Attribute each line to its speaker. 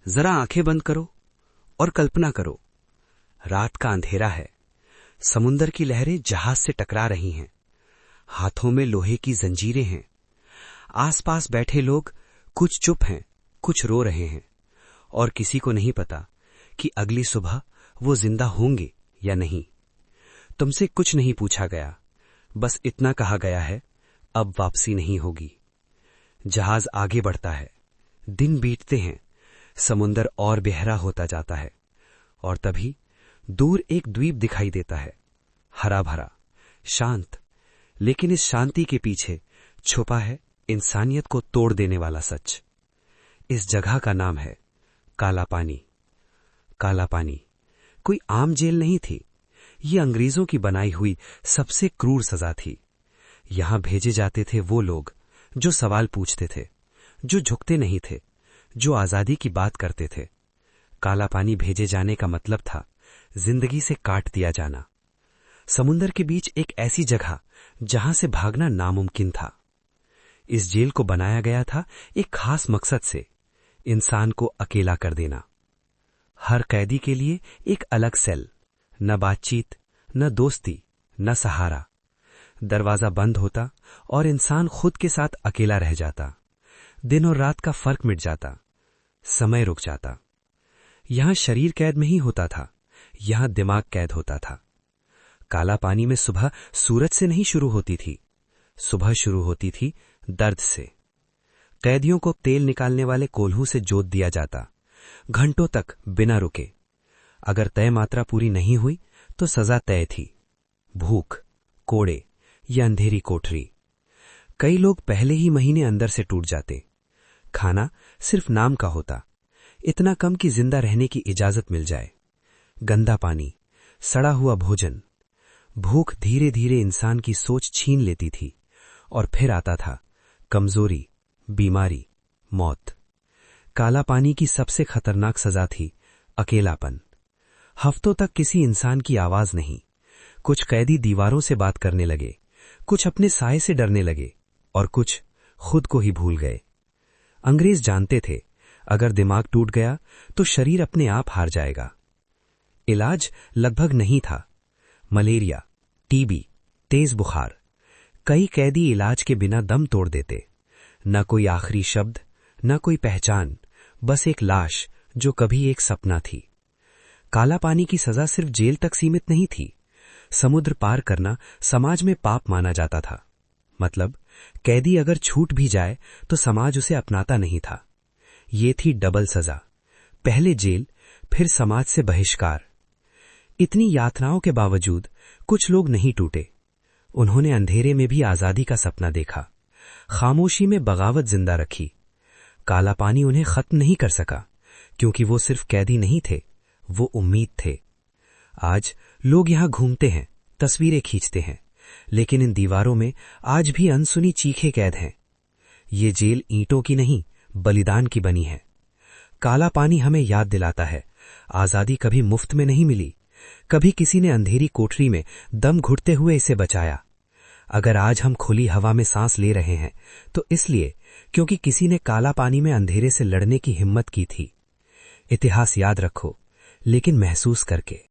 Speaker 1: जरा आंखें बंद करो और कल्पना करो, रात का अंधेरा है, समुंदर की लहरें जहाज से टकरा रही हैं, हाथों में लोहे की जंजीरें हैं। आसपास बैठे लोग कुछ चुप हैं, कुछ रो रहे हैं, और किसी को नहीं पता कि अगली सुबह वो जिंदा होंगे या नहीं। तुमसे कुछ नहीं पूछा गया, बस इतना कहा गया है, अब वापसी नहीं होगी। जहाज आगे बढ़ता है, दिन बीतते हैं, समुंदर और गहरा होता जाता है, और तभी दूर एक द्वीप दिखाई देता है, हरा भरा, शांत। लेकिन इस शांति के पीछे छुपा है इंसानियत को तोड़ देने वाला सच। इस जगह का नाम है काला पानी। काला पानी कोई आम जेल नहीं थी, ये अंग्रेजों की बनाई हुई सबसे क्रूर सजा थी। यहां भेजे जाते थे वो लोग जो सवाल पूछते थे, जो झुकते नहीं थे, जो आजादी की बात करते थे। काला पानी भेजे जाने का मतलब था जिंदगी से काट दिया जाना। समुंदर के बीच एक ऐसी जगह जहां से भागना नामुमकिन था। इस जेल को बनाया गया था एक खास मकसद से, इंसान को अकेला कर देना। हर कैदी के लिए एक अलग सेल, न बातचीत, न दोस्ती, न सहारा। दरवाजा बंद होता और इंसान खुद के साथ अकेला रह जाता। दिन और रात का फर्क मिट जाता, समय रुक जाता। यहां शरीर कैद में ही होता था, यहां दिमाग कैद होता था। काला पानी में सुबह सूरज से नहीं शुरू होती थी, सुबह शुरू होती थी दर्द से। कैदियों को तेल निकालने वाले कोल्हू से जोत दिया जाता, घंटों तक बिना रुके। अगर तय मात्रा पूरी नहीं हुई तो सजा तय थी, भूख, कोड़े या अंधेरी कोठरी। कई लोग पहले ही महीने अंदर से टूट जाते। खाना सिर्फ नाम का होता, इतना कम कि जिंदा रहने की इजाजत मिल जाए। गंदा पानी, सड़ा हुआ भोजन। भूख धीरे धीरे इंसान की सोच छीन लेती थी, और फिर आता था कमजोरी, बीमारी, मौत। काला पानी की सबसे खतरनाक सजा थी अकेलापन। हफ्तों तक किसी इंसान की आवाज नहीं। कुछ कैदी दीवारों से बात करने लगे, कुछ अपने साए से डरने लगे, और कुछ खुद को ही भूल गए। अंग्रेज जानते थे, अगर दिमाग टूट गया तो शरीर अपने आप हार जाएगा। इलाज लगभग नहीं था। मलेरिया, टीबी, तेज बुखार। कई कैदी इलाज के बिना दम तोड़ देते। न कोई आखिरी शब्द, न कोई पहचान, बस एक लाश जो कभी एक सपना थी। काला पानी की सजा सिर्फ जेल तक सीमित नहीं थी। समुद्र पार करना समाज में पाप माना जाता था। मतलब कैदी अगर छूट भी जाए तो समाज उसे अपनाता नहीं था। ये थी डबल सजा, पहले जेल, फिर समाज से बहिष्कार। इतनी यातनाओं के बावजूद कुछ लोग नहीं टूटे। उन्होंने अंधेरे में भी आजादी का सपना देखा, खामोशी में बगावत जिंदा रखी। काला पानी उन्हें खत्म नहीं कर सका, क्योंकि वो सिर्फ कैदी नहीं थे, वो उम्मीद थे। आज लोग यहां घूमते हैं, तस्वीरें खींचते हैं, लेकिन इन दीवारों में आज भी अनसुनी चीखें कैद हैं। ये जेल ईंटों की नहीं, बलिदान की बनी है। काला पानी हमें याद दिलाता है, आजादी कभी मुफ्त में नहीं मिली। कभी किसी ने अंधेरी कोठरी में दम घुटते हुए इसे बचाया। अगर आज हम खुली हवा में सांस ले रहे हैं तो इसलिए क्योंकि किसी ने काला पानी में अंधेरे से लड़ने की हिम्मत की थी। इतिहास याद रखो, लेकिन महसूस करके।